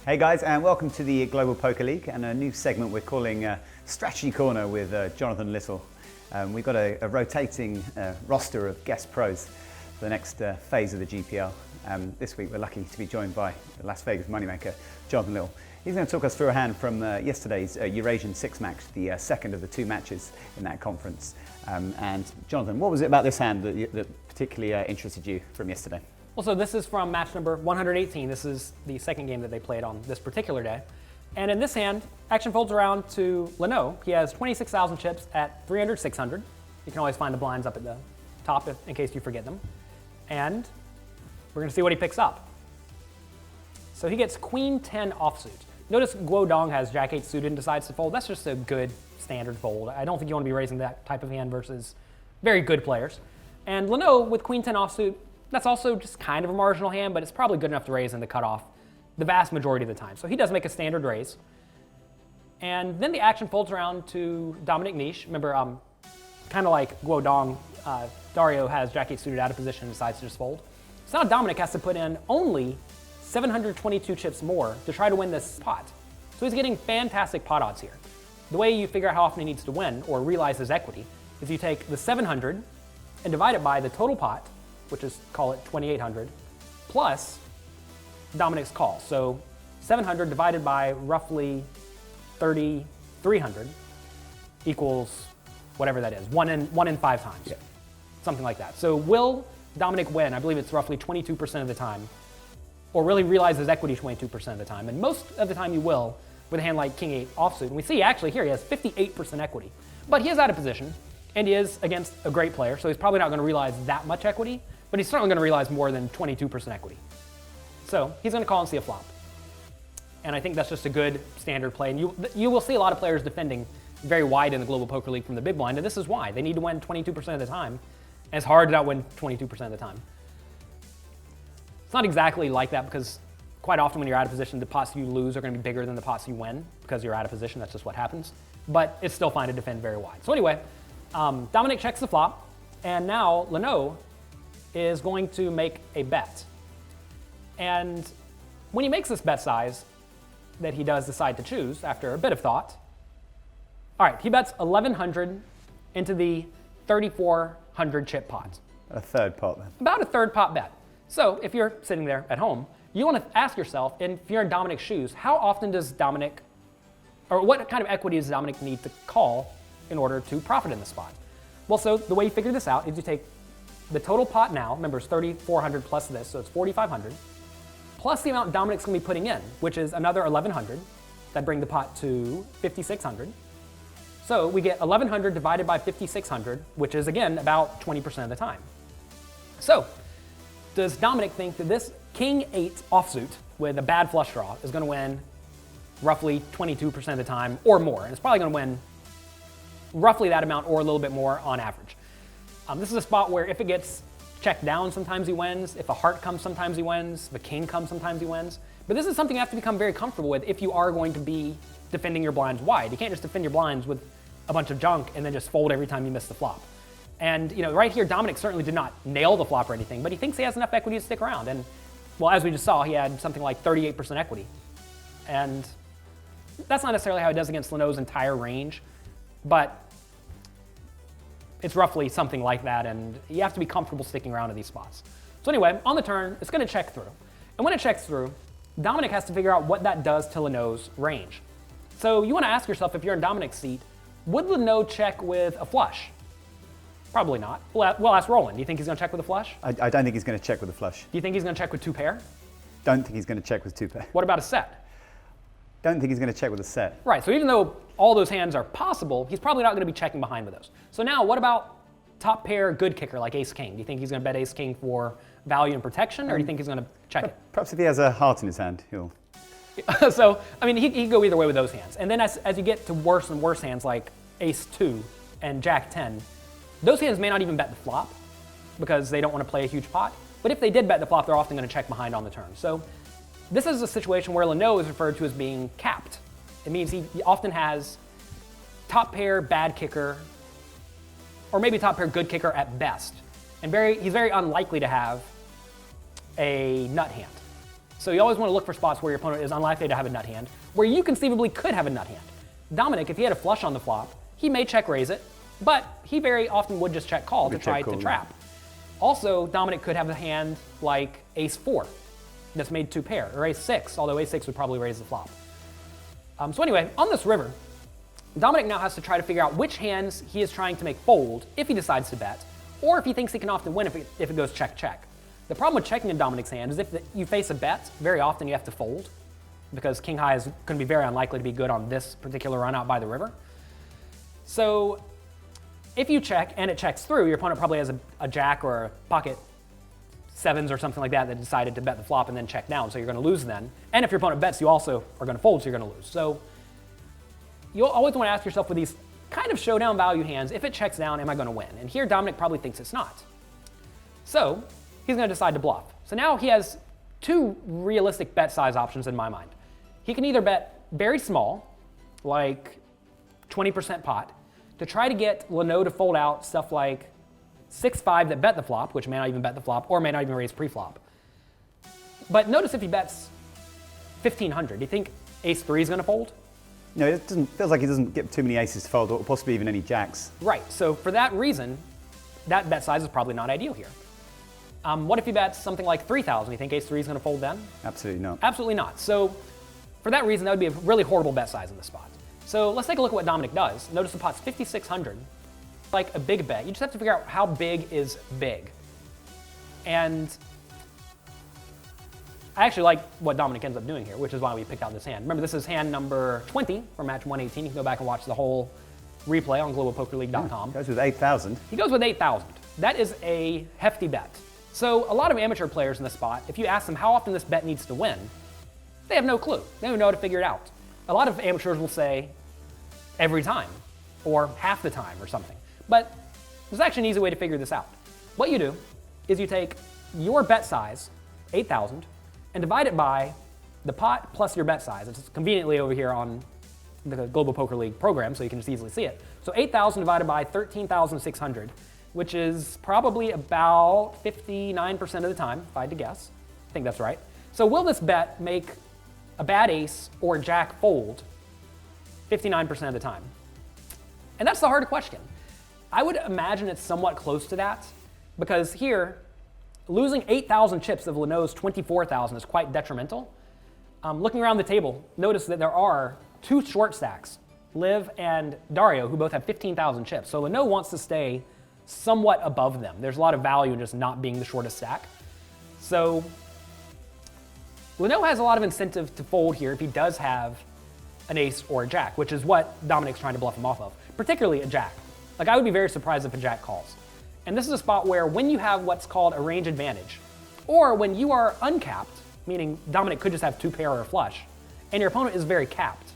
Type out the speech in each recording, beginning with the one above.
Hey guys, and welcome to the Global Poker League and a new segment we're calling Strategy Corner with Jonathan Little. We've got a rotating roster of guest pros for the next phase of the GPL. This week we're lucky to be joined by the Las Vegas moneymaker, Jonathan Little. He's going to talk us through a hand from yesterday's Eurasian Six match, the second of the two matches in that conference. And Jonathan, what was it about this hand that particularly interested you from yesterday? Well, so this is from match number 118. This is the second game that they played on this particular day. And in this hand, action folds around to Leno. He has 26,000 chips at 300, 600. You can always find the blinds up at the top in case you forget them. And we're going to see what he picks up. So he gets Queen 10 offsuit. Notice Guodong has Jack 8 suited and decides to fold. That's just a good standard fold. I don't think you want to be raising that type of hand versus very good players. And Leno with Queen 10 offsuit, that's also just kind of a marginal hand, but it's probably good enough to raise in the cutoff the vast majority of the time. So he does make a standard raise. And then the action folds around to Dominic Niche. Remember, kind of like Guodong, Dario has Jack 8 suited out of position and decides to just fold. So now Dominic has to put in only 722 chips more to try to win this pot. So he's getting fantastic pot odds here. The way you figure out how often he needs to win or realize his equity is you take the 700 and divide it by the total pot, which is, call it 2,800, plus Dominic's call. So 700 divided by roughly 3,300 equals whatever that is, one in 5 times, yeah. Something like that. So will Dominic win? I believe it's roughly 22% of the time, or really realize his equity 22% of the time. And most of the time you will with a hand like King 8 offsuit. And we see actually here he has 58% equity, but he is out of position and he is against a great player, so he's probably not going to realize that much equity, but he's certainly going to realize more than 22% equity. So he's going to call and see a flop. And I think that's just a good standard play. And you will see a lot of players defending very wide in the Global Poker League from the big blind, and this is why. They need to win 22% of the time, and it's hard to not win 22% of the time. It's not exactly like that because quite often when you're out of position, the pots you lose are going to be bigger than the pots you win because you're out of position. That's just what happens. But it's still fine to defend very wide. So anyway, Dominic checks the flop, and now Leno is going to make a bet. And when he makes this bet size that he does decide to choose after a bit of thought, all right, he bets 1,100 into the 3,400 chip pot. A third pot then. About a third pot bet. So if you're sitting there at home, you want to ask yourself, if you're in Dominic's shoes, how often does Dominic, or what kind of equity does Dominic need to call in order to profit in the spot? Well, so the way you figure this out is you take the total pot now, remember it's 3,400 plus this, so it's 4,500, plus the amount Dominic's going to be putting in, which is another 1,100. That bring the pot to 5,600. So we get 1,100 divided by 5,600, which is, again, about 20% of the time. So does Dominic think that this King 8 offsuit with a bad flush draw is going to win roughly 22% of the time or more? And it's probably going to win roughly that amount or a little bit more on average. This is a spot where if it gets checked down, sometimes he wins. If a heart comes, sometimes he wins. If a king comes, sometimes he wins. But this is something you have to become very comfortable with if you are going to be defending your blinds wide. You can't just defend your blinds with a bunch of junk and then just fold every time you miss the flop. And right here, Dominic certainly did not nail the flop or anything, but he thinks he has enough equity to stick around. And well, as we just saw, he had something like 38% equity. And that's not necessarily how he does against Leno's entire range, but it's roughly something like that, and you have to be comfortable sticking around in these spots. So anyway, on the turn, it's going to check through. And when it checks through, Dominic has to figure out what that does to Leno's range. So you want to ask yourself, if you're in Dominic's seat, would Leno check with a flush? Probably not. We'll ask Roland. Do you think he's going to check with a flush? I don't think he's going to check with a flush. Do you think he's going to check with 2 pair? Don't think he's going to check with 2 pair. What about a set? Don't think he's going to check with a set. Right, so even though all those hands are possible, he's probably not going to be checking behind with those. So now what about top pair good kicker like ace-king? Do you think he's going to bet ace-king for value and protection, or do you think he's going to check it? Perhaps if he has a heart in his hand, he'll... So, I mean, he can go either way with those hands. And then as you get to worse and worse hands like ace-2 and jack-10, those hands may not even bet the flop because they don't want to play a huge pot. But if they did bet the flop, they're often going to check behind on the turn. So this is a situation where Leno is referred to as being capped. It means he often has top pair bad kicker, or maybe top pair good kicker at best. And he's very unlikely to have a nut hand. So you always want to look for spots where your opponent is unlikely to have a nut hand, where you conceivably could have a nut hand. Dominic, if he had a flush on the flop, he may check raise it, but he very often would just check call to try to trap. Also, Dominic could have a hand like ace-4 that's made 2 pair, or ace-6, although ace-6 would probably raise the flop. So anyway, on this river, Dominic now has to try to figure out which hands he is trying to make fold if he decides to bet, or if he thinks he can often win if it goes check-check. The problem with checking in Dominic's hand is if you face a bet, very often you have to fold, because king high is going to be very unlikely to be good on this particular run out by the river. So if you check and it checks through, your opponent probably has a jack or a pocket sevens or something like that that decided to bet the flop and then check down, so you're going to lose then. And if your opponent bets, you also are going to fold, so you're going to lose. So you'll always want to ask yourself with these kind of showdown value hands, if it checks down, am I going to win? And here Dominic probably thinks it's not. So he's going to decide to bluff. So now he has 2 realistic bet size options in my mind. He can either bet very small, like 20% pot, to try to get Leno to fold out stuff like 6-5 that bet the flop, which may not even bet the flop, or may not even raise pre-flop. But notice if he bets 1,500, do you think ace-3 is going to fold? No, it feels like he doesn't get too many aces to fold, or possibly even any jacks. Right, so for that reason, that bet size is probably not ideal here. What if he bets something like 3,000? You think ace-3 is going to fold then? Absolutely not. Absolutely not. So for that reason, that would be a really horrible bet size in this spot. So let's take a look at what Dominic does. Notice the pot's 5,600, like a big bet. You just have to figure out how big is big. And I actually like what Dominic ends up doing here, which is why we picked out this hand. Remember, this is hand number 20 for match 118. You can go back and watch the whole replay on globalpokerleague.com. Goes with 8,000. He goes with 8,000. That is a hefty bet. So a lot of amateur players in this spot, if you ask them how often this bet needs to win, they have no clue. They don't know how to figure it out. A lot of amateurs will say every time, or half the time, or something. But there's actually an easy way to figure this out. What you do is you take your bet size, 8,000, and divide it by the pot plus your bet size. It's conveniently over here on the Global Poker League program, so you can just easily see it. So 8,000 divided by 13,600, which is probably about 59% of the time, if I had to guess. I think that's right. So will this bet make a bad ace or jack fold 59% of the time? And that's the hard question. I would imagine it's somewhat close to that, because here, losing 8,000 chips of Leno's 24,000 is quite detrimental. Looking around the table, notice that there are 2 short stacks, Liv and Dario, who both have 15,000 chips. So Leno wants to stay somewhat above them. There's a lot of value in just not being the shortest stack. So Leno has a lot of incentive to fold here if he does have an ace or a jack, which is what Dominic's trying to bluff him off of, particularly a jack. Like, I would be very surprised if a jack calls. And this is a spot where when you have what's called a range advantage, or when you are uncapped, meaning Dominic could just have 2 pair or a flush, and your opponent is very capped,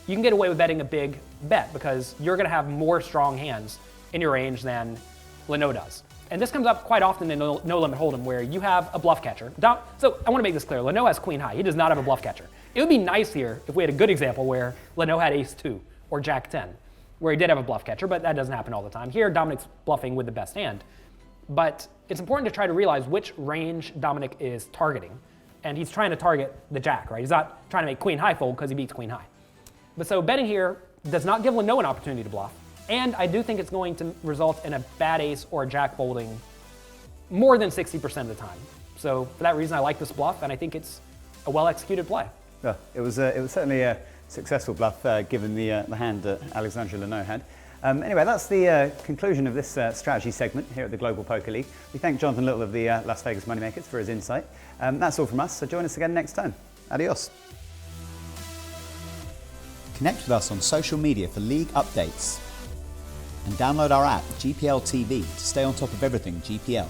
you can get away with betting a big bet because you're going to have more strong hands in your range than Leno does. And this comes up quite often in No Limit Hold'em, where you have a bluff catcher. So I want to make this clear. Leno has queen high. He does not have a bluff catcher. It would be nice here if we had a good example where Leno had ace 2 or jack 10, where he did have a bluff catcher, but that doesn't happen all the time. Here, Dominic's bluffing with the best hand. But it's important to try to realize which range Dominic is targeting. And he's trying to target the jack, right? He's not trying to make queen high fold because he beats queen high. But so betting here does not give Leno an opportunity to bluff. And I do think it's going to result in a bad ace or a jack folding more than 60% of the time. So for that reason, I like this bluff, and I think it's a well-executed play. Yeah, it was certainly a successful bluff given the hand that Alexandre Leno had. Anyway, that's the conclusion of this strategy segment here at the Global Poker League. We thank Jonathan Little of the Las Vegas Moneymakers for his insight. That's all from us, so join us again next time. Adios. Connect with us on social media for league updates and download our app GPL TV to stay on top of everything GPL.